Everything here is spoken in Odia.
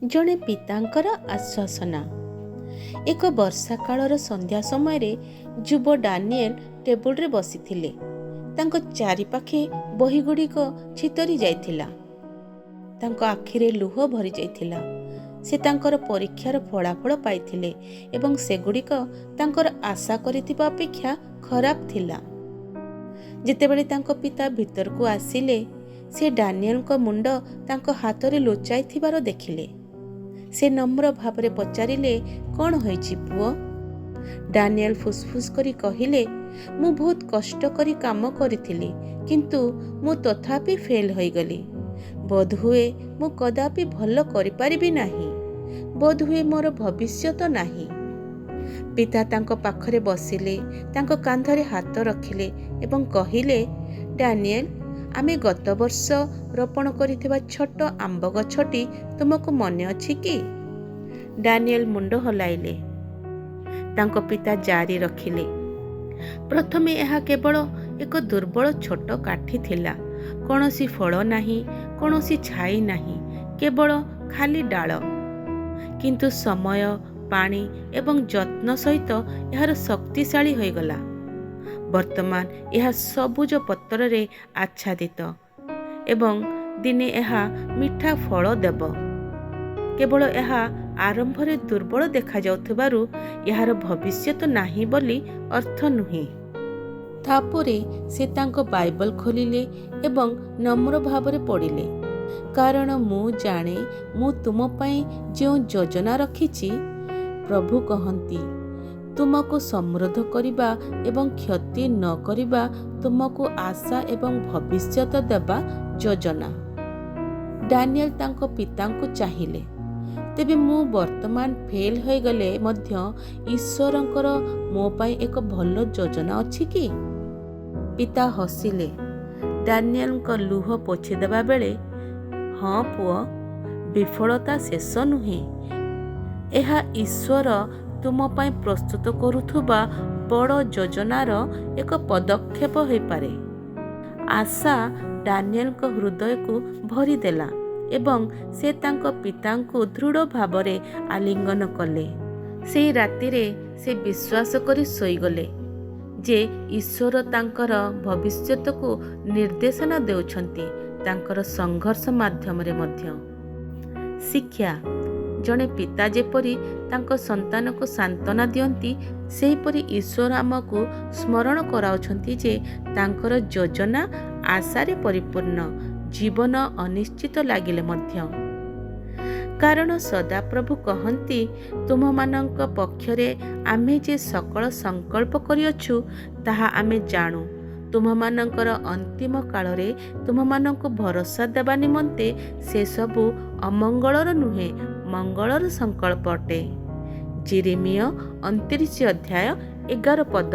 ଜଣେ ପିତାଙ୍କର ଆଶ୍ୱାସନା। ଏକ ବର୍ଷା କାଳର ସନ୍ଧ୍ୟା ସମୟରେ ଯୁବ ଡାନିଏଲ ଟେବୁଲରେ ବସିଥିଲେ। ତାଙ୍କ ଚାରିପାଖେ ବହିଗୁଡ଼ିକ ଛିତରି ଯାଇଥିଲା। ତାଙ୍କ ଆଖିରେ ଲୁହ ଭରି ଯାଇଥିଲା। ସେ ତାଙ୍କର ପରୀକ୍ଷାର ଫଳାଫଳ ପାଇଥିଲେ ଏବଂ ସେଗୁଡ଼ିକ ତାଙ୍କର ଆଶା କରିଥିବା ଅପେକ୍ଷା ଖରାପ ଥିଲା। ଯେତେବେଳେ ତାଙ୍କ ପିତା ଭିତରକୁ ଆସିଲେ, ସେ ଡାନିଏଲଙ୍କ ମୁଣ୍ଡ ତାଙ୍କ ହାତରେ ଲୁଚାଇଥିବାର ଦେଖିଲେ। ସେ ନମ୍ର ଭାବରେ ପଚାରିଲେ, କ'ଣ ହୋଇଛି ପୁଅ? ଡାନିଏଲ ଫୁସଫୁସ କରି କହିଲେ, ମୁଁ ବହୁତ କଷ୍ଟ କରି କାମ କରିଥିଲି, କିନ୍ତୁ ମୁଁ ତଥାପି ଫେଲ୍ ହୋଇଗଲି। ବୋଧହୁଏ ମୁଁ କଦାପି ଭଲ କରିପାରିବି ନାହିଁ। ବୋଧହୁଏ ମୋର ଭବିଷ୍ୟତ ନାହିଁ। ପିତା ତାଙ୍କ ପାଖରେ ବସିଲେ, ତାଙ୍କ କାନ୍ଧରେ ହାତ ରଖିଲେ ଏବଂ କହିଲେ, ଡାନିଏଲ, ଆମେ ଗତ ବର୍ଷ ରୋପଣ କରିଥିବା ଛୋଟ ଆମ୍ବ ଗଛଟି ତୁମକୁ ମନେ ଅଛି କି? ଡାନିଏଲ ମୁଣ୍ଡ ହଲାଇଲେ। ତାଙ୍କ ପିତା ଜାରି ରଖିଲେ, ପ୍ରଥମେ ଏହା କେବଳ ଏକ ଦୁର୍ବଳ ଛୋଟ କାଠି ଥିଲା। କୌଣସି ଫଳ ନାହିଁ, କୌଣସି ଛାଇ ନାହିଁ, କେବଳ ଖାଲି ଡାଳ। କିନ୍ତୁ ସମୟ, ପାଣି ଏବଂ ଯତ୍ନ ସହିତ ଏହାର ଶକ୍ତିଶାଳୀ ହୋଇଗଲା। ବର୍ତ୍ତମାନ ଏହା ସବୁଜ ପତ୍ରରେ ଆଚ୍ଛାଦିତ ଏବଂ ଦିନେ ଏହା ମିଠା ଫଳ ଦେବ। କେବଳ ଏହା ଆରମ୍ଭରେ ଦୁର୍ବଳ ଦେଖାଯାଉଥିବାରୁ ଏହାର ଭବିଷ୍ୟତ ନାହିଁ ବୋଲି ଅର୍ଥ ନୁହେଁ। ତାପରେ ସେ ତାଙ୍କ ବାଇବଲ ଖୋଲିଲେ ଏବଂ ନମ୍ର ଭାବରେ ପଢ଼ିଲେ, କାରଣ ମୁଁ ଜାଣେ ମୁଁ ତୁମ ପାଇଁ ଯେଉଁ ଯୋଜନା ରଖିଛି, ପ୍ରଭୁ କହନ୍ତି, ତୁମକୁ ସମୃଦ୍ଧ କରିବା ଏବଂ କ୍ଷତି ନ କରିବା, ତୁମକୁ ଆଶା ଏବଂ ଭବିଷ୍ୟତ ଦେବା ଯୋଜନା। ଡାନିଏଲ ତାଙ୍କ ପିତାଙ୍କୁ ଚାହିଁଲେ, ତେବେ ମୁଁ ବର୍ତ୍ତମାନ ଫେଲ୍ ହୋଇଗଲେ ମଧ୍ୟ ଈଶ୍ୱରଙ୍କର ମୋ ପାଇଁ ଏକ ଭଲ ଯୋଜନା ଅଛି କି? ପିତା ହସିଲେ। ଡାନିଏଲଙ୍କ ଲୁହ ପୋଛିଦେବା ବେଳେ, ହଁ ପୁଅ, ବିଫଳତା ଶେଷ ନୁହେଁ। ଏହା ଈଶ୍ୱର ତୁମ ପାଇଁ ପ୍ରସ୍ତୁତ କରୁଥିବା ବଡ଼ ଯୋଜନାର ଏକ ପଦକ୍ଷେପ ହୋଇପାରେ। ଆଶା ଡାନିଏଲଙ୍କ ହୃଦୟକୁ ଭରିଦେଲା ଏବଂ ସେ ତାଙ୍କ ପିତାଙ୍କୁ ଦୃଢ଼ ଭାବରେ ଆଲିଙ୍ଗନ କଲେ। ସେହି ରାତିରେ ସେ ବିଶ୍ୱାସ କରି ଶୋଇଗଲେ ଯେ ଈଶ୍ୱର ତାଙ୍କର ଭବିଷ୍ୟତକୁ ନିର୍ଦ୍ଦେଶନା ଦେଉଛନ୍ତି, ତାଙ୍କର ସଂଘର୍ଷ ମାଧ୍ୟମରେ ମଧ୍ୟ। ଶିକ୍ଷା। ଜଣେ ପିତା ଯେପରି ତାଙ୍କ ସନ୍ତାନକୁ ସାନ୍ତ୍ୱନା ଦିଅନ୍ତି, ସେହିପରି ଈଶ୍ୱର ଆମକୁ ସ୍ମରଣ କରାଉଛନ୍ତି ଯେ ତାଙ୍କର ଯୋଜନା ଆଶାରେ ପରିପୂର୍ଣ୍ଣ, ଜୀବନ ଅନିଶ୍ଚିତ ଲାଗିଲେ ମଧ୍ୟ। କାରଣ ସଦାପ୍ରଭୁ କହନ୍ତି, ତୁମମାନଙ୍କ ପକ୍ଷରେ ଆମେ ଯେ ସକଳ ସଂକଳ୍ପ କରିଅଛୁ, ତାହା ଆମେ ଜାଣୁ। ତୁମମାନଙ୍କର ଅନ୍ତିମ କାଳରେ ତୁମମାନଙ୍କୁ ଭରସା ଦେବା ନିମନ୍ତେ ସେସବୁ ଅମଙ୍ଗଳର ନୁହେଁ, ମଙ୍ଗଳର ସଂକଳ୍ପ ଅଟେ। ଯେରେମିୟ 29 ଅଧ୍ୟାୟ 11 ପଦ।